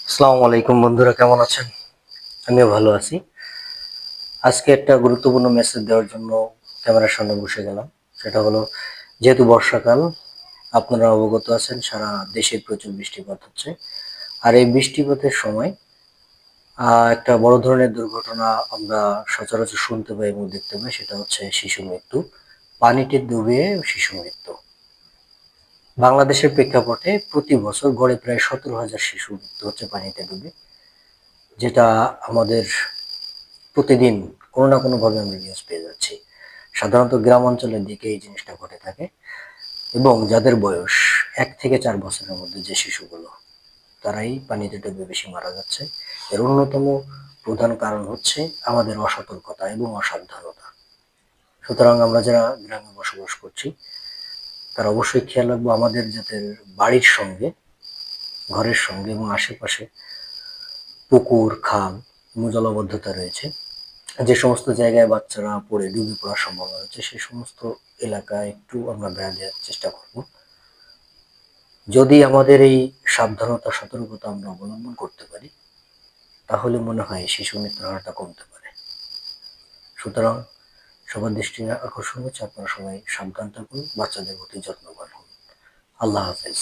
আসসালামু আলাইকুম বন্ধুরা, কেমন আছেন? আমিও ভালো আছি। আজকে একটা গুরুত্বপূর্ণ মেসেজ দেওয়ার জন্য ক্যামেরার সামনে বসে গেলাম। সেটা হলো, যেহেতু বর্ষাকাল, আপনারা অবগত আছেন সারা দেশে প্রচুর বৃষ্টিপাত হচ্ছে। আর এই বৃষ্টিপাতের সময় একটা বড় ধরনের দুর্ঘটনা আমরা সচরাচর শুনতে পাই এবং দেখতে পাই, সেটা হচ্ছে শিশু মৃত্যু। পানিতে ডুবে শিশু মৃত্যু। বাংলাদেশের প্রেক্ষাপটে প্রতি বছর গড়ে প্রায় 17,000 শিশু মৃত্যু হচ্ছে পানিতে ডুবে, যেটা আমাদের প্রতিদিন কোনো না কোনোভাবে আমরা নিউজ পেয়ে যাচ্ছি। সাধারণত গ্রাম অঞ্চলের দিকে এই জিনিসটা ঘটে থাকে, এবং যাদের বয়স 1 থেকে 4 বছরের মধ্যে যে শিশুগুলো, তারাই পানিতে ডুবে বেশি মারা যাচ্ছে। এর অন্যতম প্রধান কারণ হচ্ছে আমাদের অসতর্কতা এবং অসাবধানতা। সুতরাং আমরা যারা গ্রামে বসবাস করছি, তারা অবশ্যই খেয়াল রাখবো আমাদের যাতে বাড়ির সঙ্গে, ঘরের সঙ্গে এবং আশেপাশে পুকুর, খাল এবং জলাবদ্ধতা রয়েছে, যে সমস্ত জায়গায় বাচ্চারা পড়ে ডুবে পড়ার সম্ভাবনা রয়েছে, সেই সমস্ত এলাকায় একটু আমরা বেড়া দেওয়ার চেষ্টা করব। যদি আমাদের এই সাবধানতা, সতর্কতা আমরা অবলম্বন করতে পারি, তাহলে মনে হয় শিশু মৃত্যুর হারটা কমতে পারে। সুতরাং সবার দৃষ্টি আকর্ষণ হচ্ছে, আপনারা সবাই সাবধান থাকুন, বাচ্চাদের প্রতি যত্নবান হন। আল্লাহ হাফেজ।